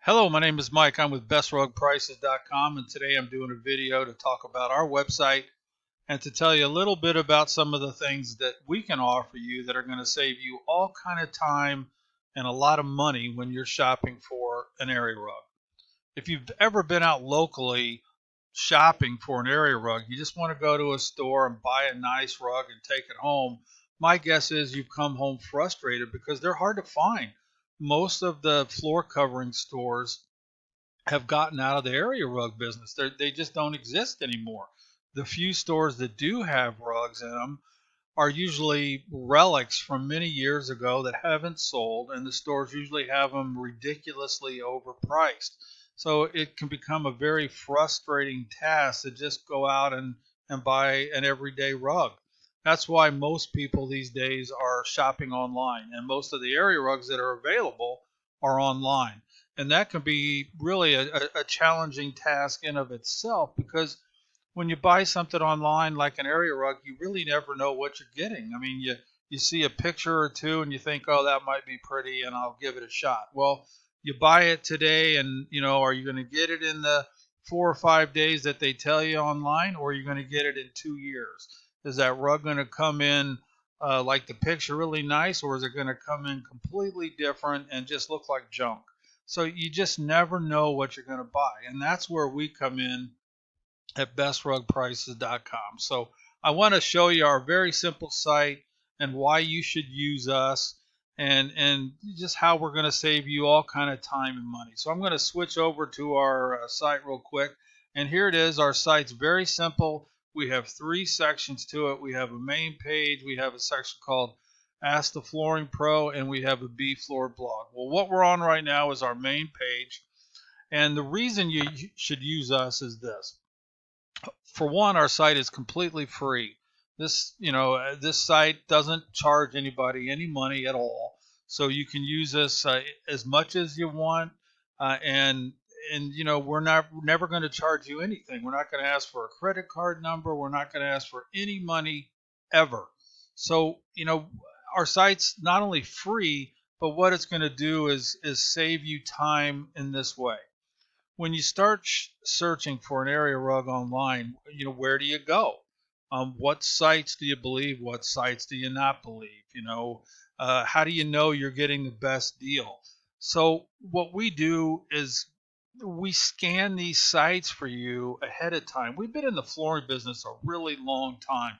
Hello, my name is Mike. I'm with bestrugprices.com, and today I'm doing a video to talk about our website and to tell you a little bit about some of the things that we can offer you that are going to save you all kind of time and a lot of money when you're shopping for an area rug. If you've ever been out locally shopping for an area rug, you just want to go to a store and buy a nice rug and take it home. My guess is you've come home frustrated because they're hard to find. Most of the floor covering stores have gotten out of the area rug business. They just don't exist anymore. The few stores that do have rugs in them are usually relics from many years ago that haven't sold, and the stores usually have them ridiculously overpriced. So it can become a very frustrating task to just go out and buy an everyday rug. That's why most people these days are shopping online, and most of the area rugs that are available are online. And that can be really a challenging task in of itself because when you buy something online like an area rug, you really never know what you're getting. I mean, you see a picture or two and you think, oh, that might be pretty, and I'll give it a shot. Well, you buy it today, and are you going to get it in the 4 or 5 days that they tell you online, or are you going to get it in 2 years? Is that rug going to come in like the picture really nice, or is it going to come in completely different and just look like junk? So you just never know what you're going to buy, and that's where we come in at bestrugprices.com. So I want to show you our very simple site and why you should use us, and just how we're going to save you all kind of time and money. So I'm going to switch over to our site real quick, and here it is. Our site's very simple. We have 3 sections to it. We have a main page, we have a section called Ask the Flooring Pro, and we have a Be Floored blog. Well, what we're on right now is our main page, and the reason you should use us is this. For one, our site is completely free. This site doesn't charge anybody any money at all, so you can use us as much as you want, and we're never going to charge you anything. We're not going to ask for a credit card number. We're not going to ask for any money ever. So our site's not only free, but what it's going to do is save you time in this way. When you start searching for an area rug online, where do you go? What sites do you believe? What sites do you not believe? How do you know you're getting the best deal? So what we do is we scan these sites for you ahead of time. We've been in the flooring business a really long time.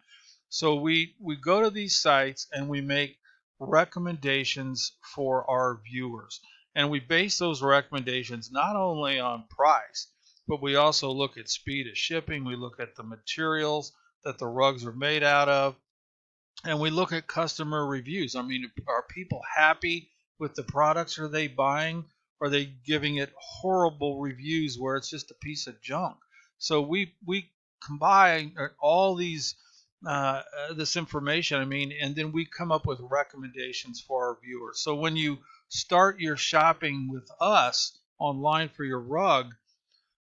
So we go to these sites and we make recommendations for our viewers. And we base those recommendations not only on price, but we also look at speed of shipping. We look at the materials that the rugs are made out of, and we look at customer reviews. I mean, are people happy with the products? Are they buying? Are they giving it horrible reviews where it's just a piece of junk? So we combine all this information, and then we come up with recommendations for our viewers. So when you start your shopping with us online for your rug,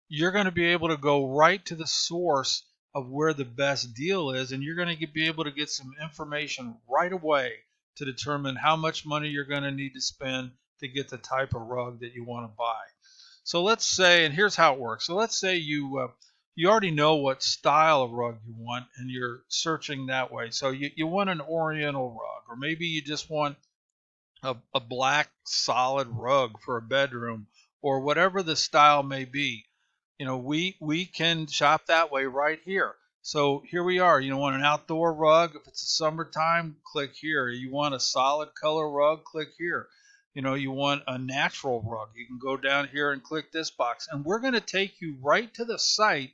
you're going to be able to go right to the source of where the best deal is, and you're going to be able to get some information right away to determine how much money you're going to need to spend to get the type of rug that you want to buy. So let's say, and here's how it works. So let's say you already know what style of rug you want, and you're searching that way. So you want an oriental rug, or maybe you just want a black solid rug for a bedroom, or whatever the style may be. We can shop that way right here. So here we are. You want an outdoor rug? If it's the summertime, click here. You want a solid color rug? Click here. You want a natural rug? You can go down here and click this box, and we're going to take you right to the site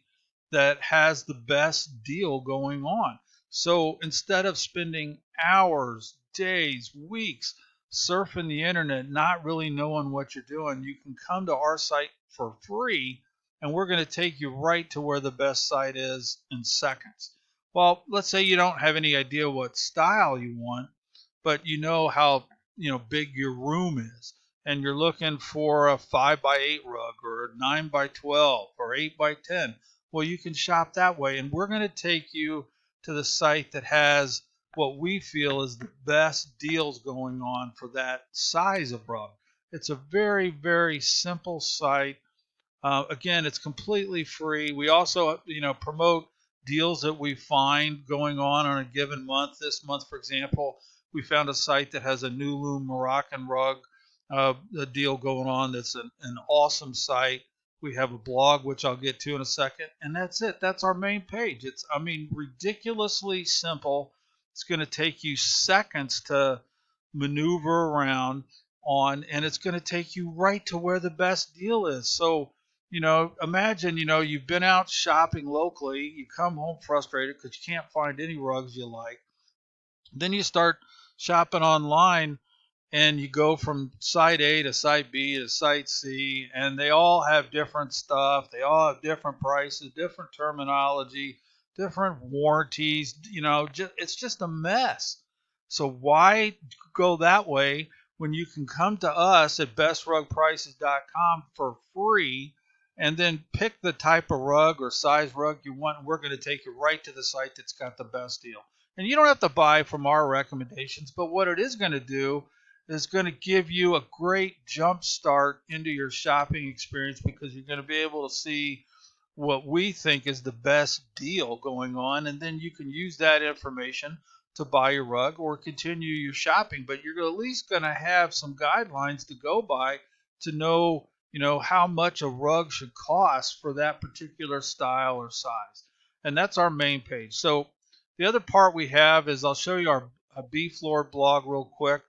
that has the best deal going on. So instead of spending hours, days, weeks surfing the internet, not really knowing what you're doing, you can come to our site for free, and we're going to take you right to where the best site is in seconds. Well, let's say you don't have any idea what style you want, but you know how big your room is, and you're looking for a 5x8 rug, or a 9x12, or 8x10. Well, you can shop that way, and we're going to take you to the site that has what we feel is the best deals going on for that size of rug. It's a very, very simple site. Again, it's completely free. We also, promote deals that we find going on a given month. This month, for example, we found a site that has a new loom Moroccan rug a deal going on. That's an awesome site. We have a blog, which I'll get to in a second, and that's it. That's our main page. It's, I mean, ridiculously simple. It's going to take you seconds to maneuver around on, and it's going to take you right to where the best deal is. So, imagine, you've been out shopping locally, you come home frustrated because you can't find any rugs you like. Then you start shopping online and you go from site A to site B to site C, and they all have different stuff. They all have different prices, different terminology, different warranties. It's just a mess. So why go that way when you can come to us at bestrugprices.com for free and then pick the type of rug or size rug you want, and we're going to take you right to the site that's got the best deal. And you don't have to buy from our recommendations, but what it is going to do is going to give you a great jump start into your shopping experience, because you're going to be able to see what we think is the best deal going on, and then you can use that information to buy your rug or continue your shopping. But you're at least going to have some guidelines to go by to know, how much a rug should cost for that particular style or size. And that's our main page. So the other part we have is, I'll show you our B-Floor blog real quick.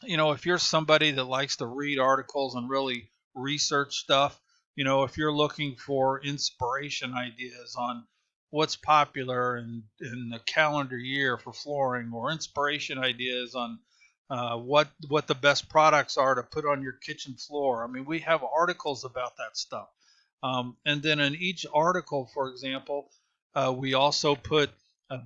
If you're somebody that likes to read articles and really research stuff, if you're looking for inspiration ideas on what's popular in the calendar year for flooring, or inspiration ideas on what the best products are to put on your kitchen floor, I mean, we have articles about that stuff. And then in each article, for example, we also put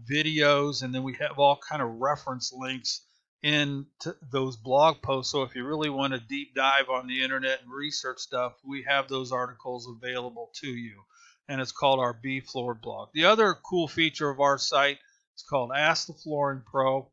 videos, and then we have all kind of reference links in those blog posts. So if you really want to deep dive on the internet and research stuff, we have those articles available to you. And it's called our B-Floor blog. The other cool feature of our site is called Ask the Flooring Pro.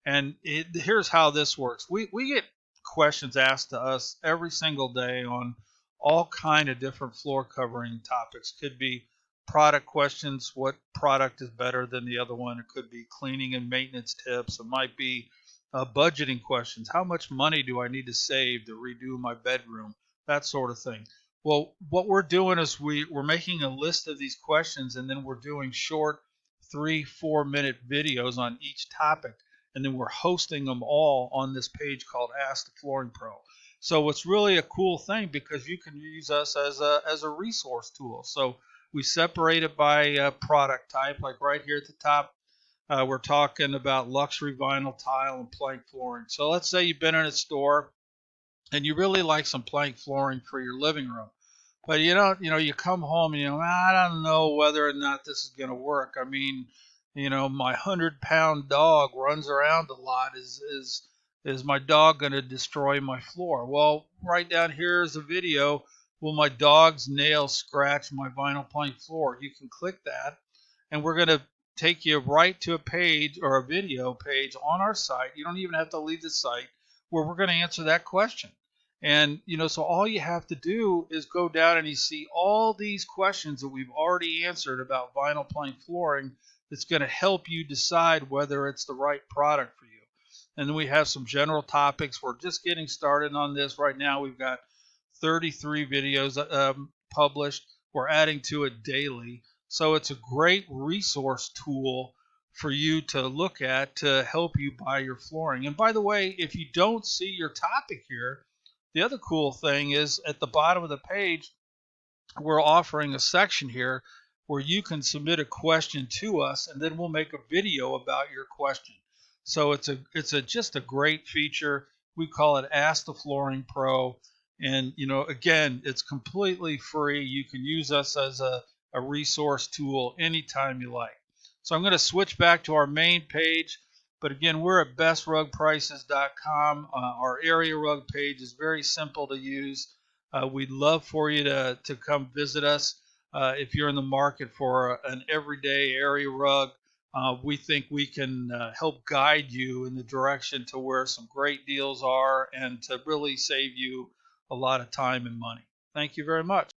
And here's how this works. We get questions asked to us every single day on all kind of different floor covering topics. Could be product questions, what product is better than the other one. It could be cleaning and maintenance tips. It might be budgeting questions. How much money do I need to save to redo my bedroom? That sort of thing. Well, what we're doing is we're making a list of these questions, and then we're doing short 3-4 minute videos on each topic, and then we're hosting them all on this page called Ask the Flooring Pro. So it's really a cool thing, because you can use us as a resource tool. So we separate it by product type, like right here at the top. We're talking about luxury vinyl tile and plank flooring. So let's say you've been in a store and you really like some plank flooring for your living room, but you come home and I don't know whether or not this is going to work. I mean, my 100-pound dog runs around a lot. Is my dog going to destroy my floor? Well, right down here is a video. Will my dog's nails scratch my vinyl plank floor? You can click that, and we're going to take you right to a page or a video page on our site. You don't even have to leave the site, where we're going to answer that question. And, so all you have to do is go down and you see all these questions that we've already answered about vinyl plank flooring that's going to help you decide whether it's the right product for you. And then we have some general topics. We're just getting started on this right now. We've got 33 videos published. We're adding to it daily. So it's a great resource tool for you to look at to help you buy your flooring. And by the way, if you don't see your topic here, the other cool thing is at the bottom of the page, we're offering a section here where you can submit a question to us, and then we'll make a video about your question. So it's just a great feature. We call it Ask the Flooring Pro. And, again, it's completely free. You can use us as a resource tool anytime you like. So I'm going to switch back to our main page. But again, we're at bestrugprices.com. Our area rug page is very simple to use. We'd love for you to come visit us if you're in the market for an everyday area rug. we think we can help guide you in the direction to where some great deals are and to really save you a lot of time and money. Thank you very much.